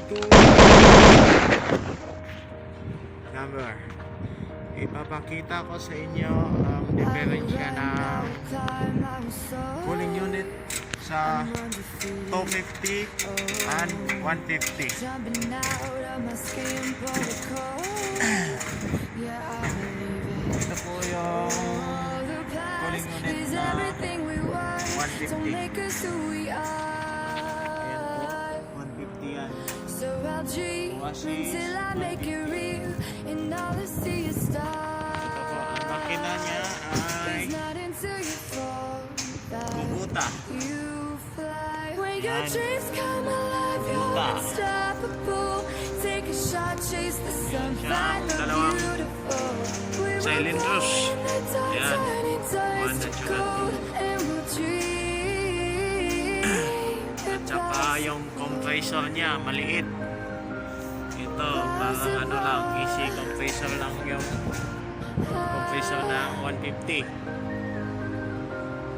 two number. Ipapakita ko sa inyo ang diferensya ng cooling unit sa 250 and 150. Ito po yung cooling unit na 150. Ayan po, 150 yan. Oasis 150. Ito po, ang makina niya ay bubuta. Yan. Bubuta. Yan siya, ang dalawang cylinders. Yan, one natural. At saka yung compressor niya maliit. Ito parang ano lang, easy compressor lang yung compressor ng 150.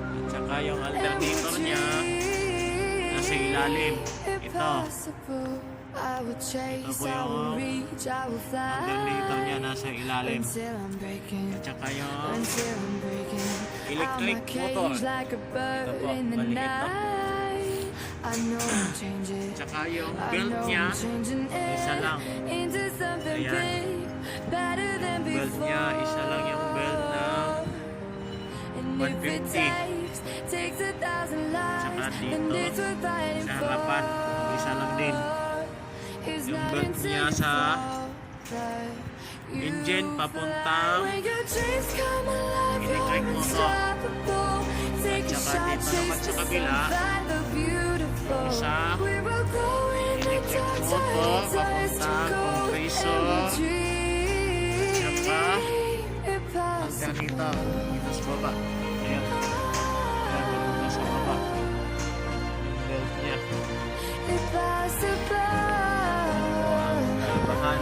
At saka yung alternator niya nasa ilalim. Ito po yung alternator niya nasa ilalim. At saka yung electric motor. Ito po, maliit lang. Tsaka yung belt niya isa lang. Ayan, belt niya isa lang, yung belt na 150. Tsaka dito sa harapan isa lang din. Yung belt niya sa engine papuntang electric motor. At saka dito naman sa kabila sa electric motor papuntang compressor at saka alternator dito sa baba. Ayan, papunta sa baba yung belt niya. Kaibahan,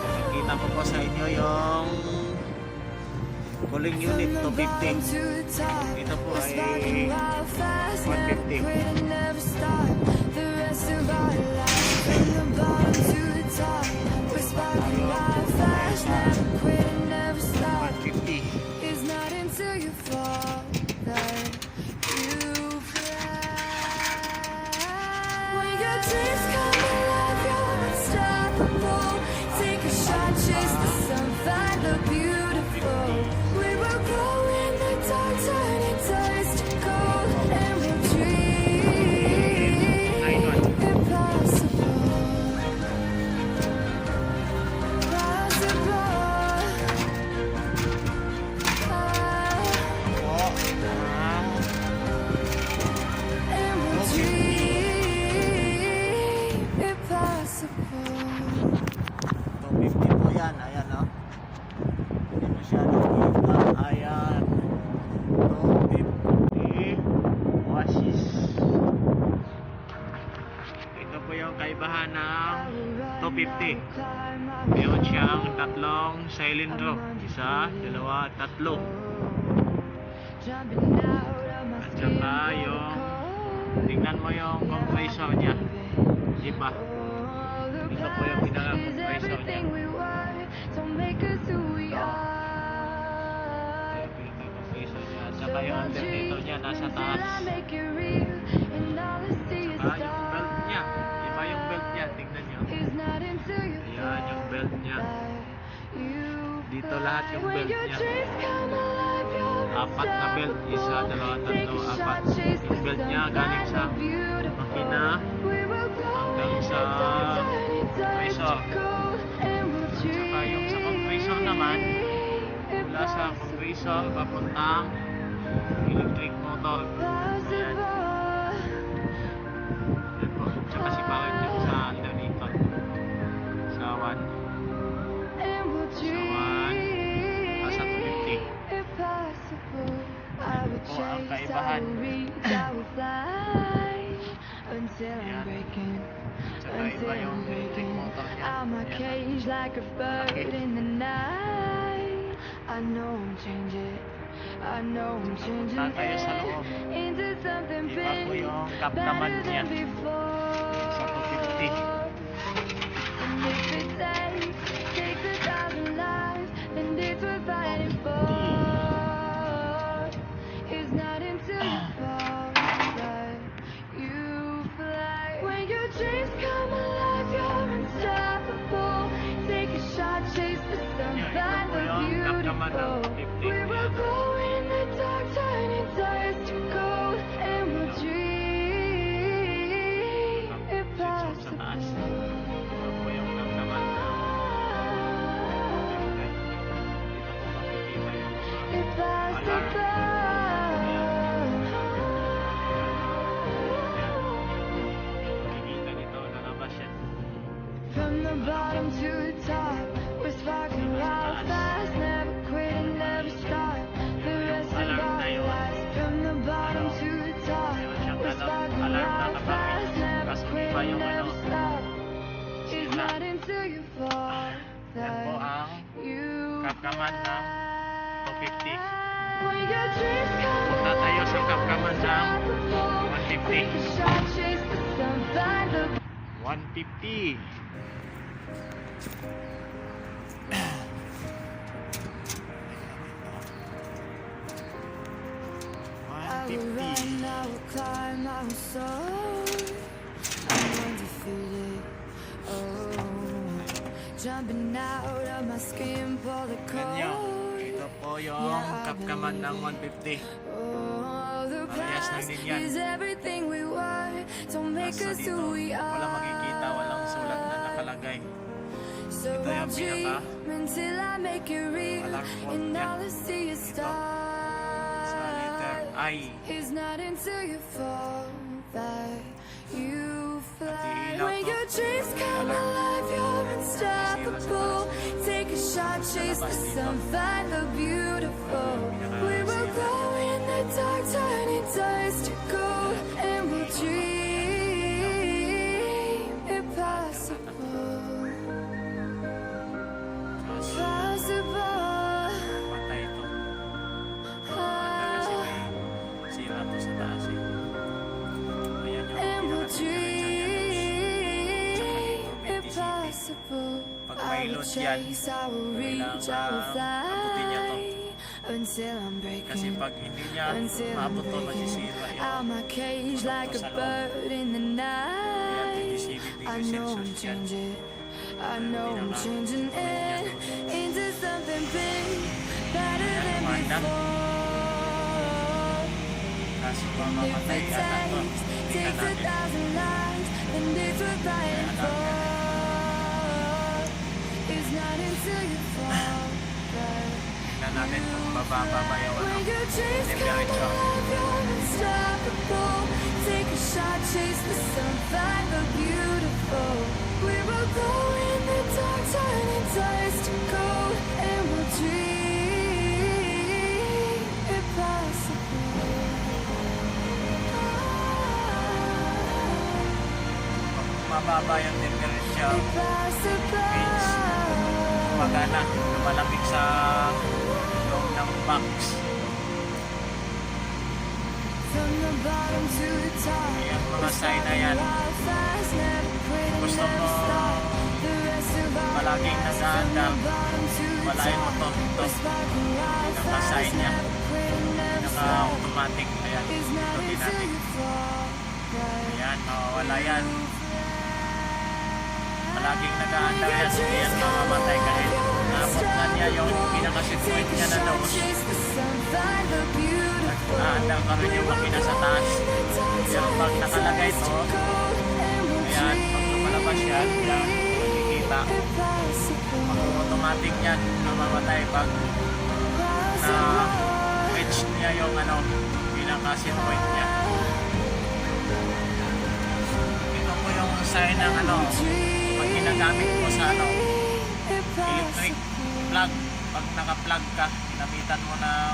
nakikita ko po sa inyo yung cooling unit 250. Ito po ay 150. Ayan, no? Hindi mo siya nakikita. Ayan, 250 Oasis. Ito po yung kaibahan ng 250. Meron siyang tatlong silindro. Isa, dalawa, tatlo. At saka yung tingnan mo yung compressor niya. Diba? Ito po yung pinaka-compressor niya. At saka yung alternator niya nasa taas. Saka yung belt niya. Iba yung belt niya. Tingnan nyo. Ayan yung belt niya. Dito lahat yung belt niya. Apat na belt. Isa, dalawa, tatlo, apat. Yung belt niya galing sa makina hanggang sa compressor. Saka yung sa compressor naman, mula sa compressor papuntang electric motor. Ayan. Ayan po. Tsaka si bakit yung sa alternator. Sa 1. Sa 250. Ayan po ang kaibahan. Ayan. Tsaka iba yung electric motor niya. Punta tayo sa loob. Iba po yung kapkaman niya sa 250. naman ng 50. We will glow in the dark, turning dust to gold, and we'll dream it Sa taas. possible. Ito po yung naman ng 50. Dito po makikita yung It possible. makikita nito, lalabas yan. From the bottom to the top, we're sparking wild fast, never quit and never stop. The rest of our lives. From the bottom to the top, we're sparking wild fast, never quit and never stop. It's not until you fall Yan po that ang you Kapkaman ng 250. When your dreams come Punta tayo sa Kapkaman ng take a shot, chase the sun, find the 150. I will run, I will climb, I will soar. I'm undefeated. Oh, jumping out of my skin, pull the Ganyan. cord. Ito po yung Kapkaman ng 150. Oh, the Parehas lang past din yan. is everything we were. Don't make Nasa us dito, who we walang are. makikita, walang sulat na nakalagay. So Ito I'll yung pinaka dream until I make it real, walang quote and niya. all I see is Ito. Sa letter stars. I. It's not until you fall that you fly. ilaw When to. your dreams come Alam. alive, you're unstoppable. Take a shot, chase the Lalabas dito. sun, find the beautiful. Pinaka We will sila. go in the dark, turning dust to gold, and we'll dream impossible. Possible. Patay ito. Kasi may sira to sa taas eh. Ayan yung And we'll pinaka-diretso niya. dream impossible. Pag I may will load yan, chase, I will reach, I will abutin niya to. fly until I'm Kasi breaking. pag hindi niya Until I'm maabot to, breaking masisira out yun. my cage like a sa loob. bird in the night. I know I'm changing. I know I'm changing it into something big, better than before. Kaso If mamamatay it ata to. takes Tingnan natin. 1,000 lives, then it's worth dying for. It's not until you fall that Tingnan natin kung bababa ba yung ano. when your dreams come Diretso. alive, you're unstoppable. Take a shot, chase the sun, find the beautiful. We will go in the dark, turning dust to gold, and we'll dream impossible. Mababa yung temperature. Impossible. Magana, lumalamig sa loob ng box. From the bottom to the top. Ayan, mga sign na yan. Gusto mo palaging nag-aanda, walain mo to. Ito, pinaka-sign niya. Pinaka-automatic. Ayan, ito din natin. Ayan, mawawala yan. Palaging nag-aanda yan. Ayan, mamamatay kahit naabot na niya yung pinaka-setpoint niya na dose. Nag-aanda ka rin yung makina sa taas. Pero pag nakalagay to, ayan, pag lumalabas yan, yan, makikita. Automatic yan, namamatay pag na-reach niya yung ano, pinaka-setpoint niya. Ito po yung sign ng ano, pag ginagamit mo sa ano, electric plug. Pag naka-plug ka, ginamitan mo ng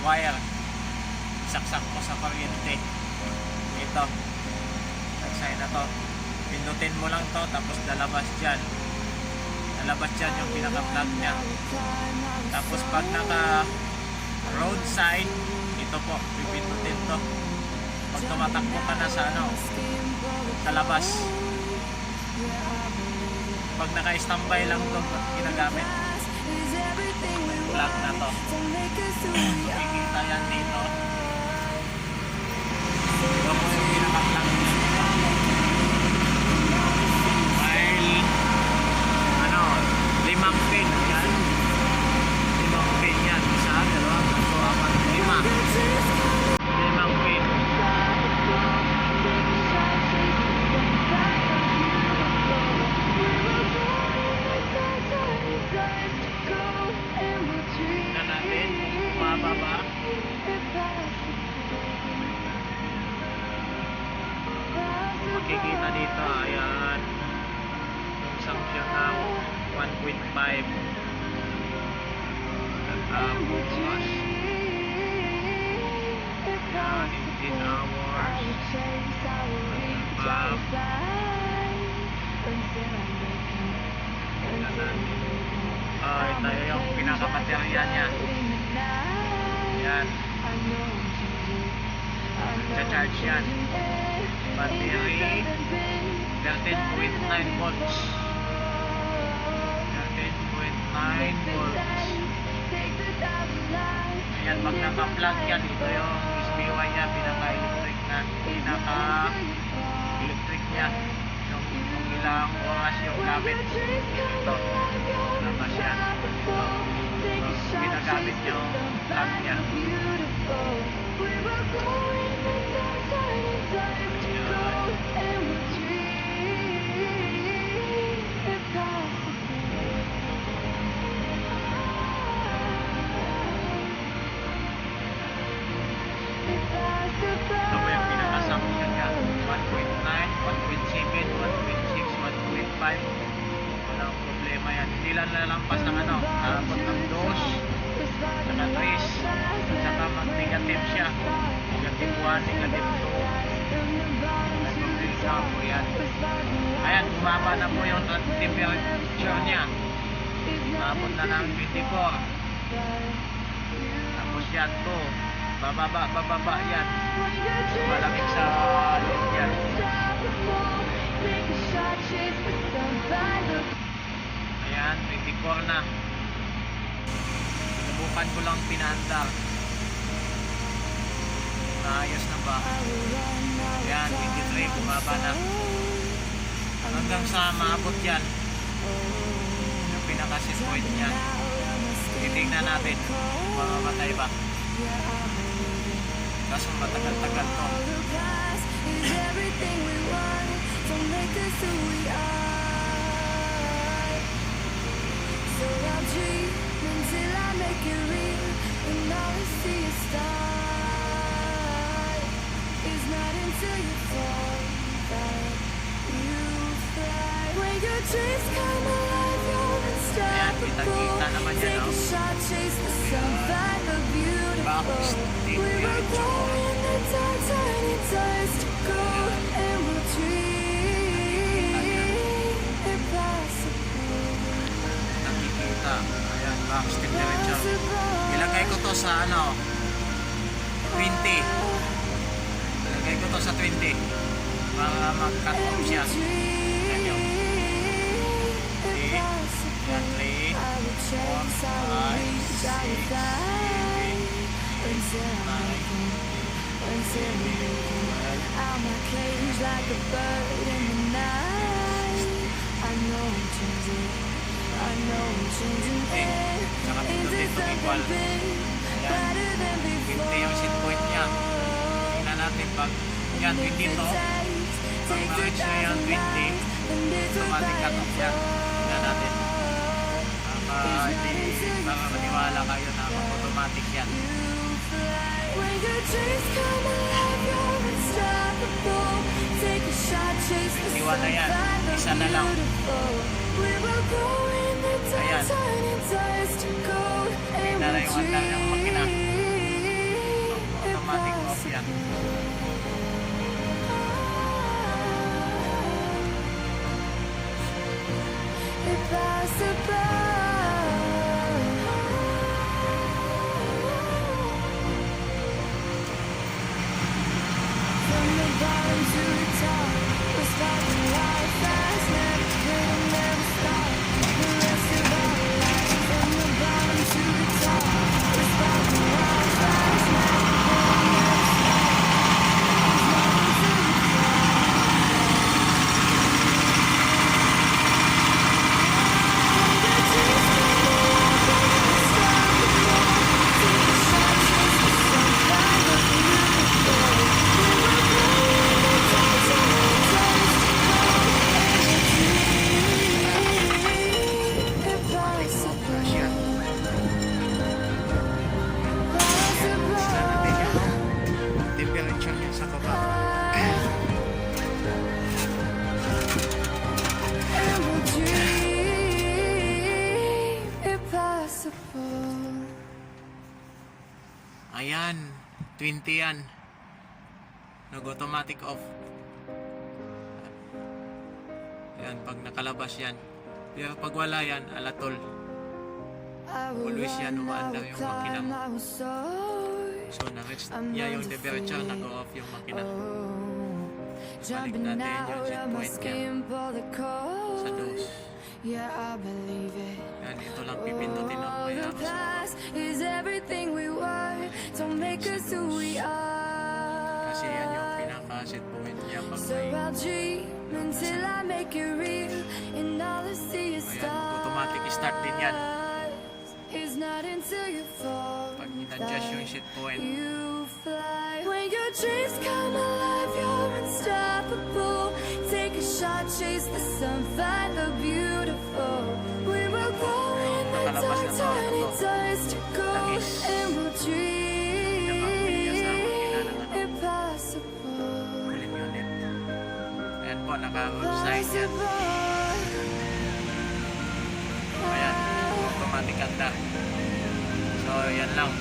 wire, saksak mo sa kuryente. Ito, sign na to. Pindutin mo lang to, tapos lalabas dyan. Lalabas dyan yung pinaka-plug niya. Tapos pag naka-road sign, ito po, pipindutin to. Pag tumatakbo ka na sa ano, sa labas. Pag naka-standby lang to, ginagamit. Plug na to. Makikita yan dito. Ito po yung pinaka-plug niya. While ano, 5 pin. Yan. makikita dito, ayan, yung sanction ng 1.5. Tapos, ayan, 18 hours. Ito yung pinaka-baterya niya. Ayan. Nagcha-charge yan. Battery 13.9 volts. 13.9 volts. Ayan, pag naka-plug yan, ito yung SPY niya, pinaka-electric niya. Yung ilang oras yung gamit. Ito, labas yan. Ginagamit yung plug niya. Ito po yung pinaka-sanction niya. 1.9, 1.7, 1.6, 1.5. Walang problema yan. Hindi lang lalampas ng abot ng dos, saka 3, saka mag-negative siya. Negative 1, negative 2. Nag-complete po yan. Ayan, bumaba na po yung temperature niya. Abot na ng 24. Tapos yan po. Bababa yan. Malamig sa loob yan. Ayan, 24 na. Subukan ko lang pinandar. Naayos na ba? Ayan, 23, bumaba na. Hanggang sa maabot yan. Yung pinaka-set point niya. Titignan natin kung mamamatay ba. Kaso matagal-tagal to. Ayan, kita-kita naman yan, no? Box, diretso. Nakikita. Ayan, box, diretso. Ilagay ko to sa 20. Ilagay ko to sa 20 para mag-cut off siya. Ayan yung 3, 4, 5, 6, 7, 8, 9. Saka dito equal. Ayan. 50 yung set point niya. Tingnan natin pag yan, 20 to. Pag na-reach na yung 20, automatic cut off yan. Tingnan natin. Baka maniwala kayo na automatic yan. Iwan na yan. Isa na lang. Ayan. Hindi na yung andar ng makina. Automatic off yan. Ayan, 20 yan. Nag-automatic off. Ayan, pag nakalabas yan. Pero pag wala yan, alatol. Always yan, umaandar yung makina mo. So, na-reach niya yung temperature, nag-off yung makina. Balik natin yung set point niya sa dose. Yeah, I believe it. Yan, ito lang pipindutin ang All may the arrows. past is everything we were. Don't make us who we are. Kasi yan yung pinaka-set point niya pag So may... I'll dream until I make it real, and all I see is Ayan, stars. automatic start din yan. It's not until you fall Pag in-adjust yung set point. you fly. When your dreams come alive, you're unstoppable. Take a shot, chase the sun, find the beautiful. We will go in the dark, turn it dust to gold, and we'll dream impossible. Cooling unit. Ayan po, naka-roadside yan. Ayan, automatic anda. So, yan lang.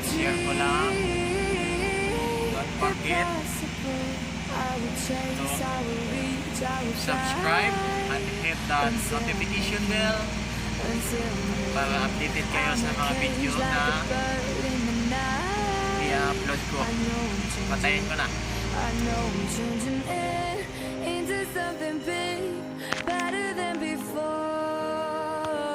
Share ko lang. Don't forget to subscribe and hit the notification bell para updated kayo sa mga video na i-upload ko. Patayin ko na. I know I'm changing it into something big, better than before.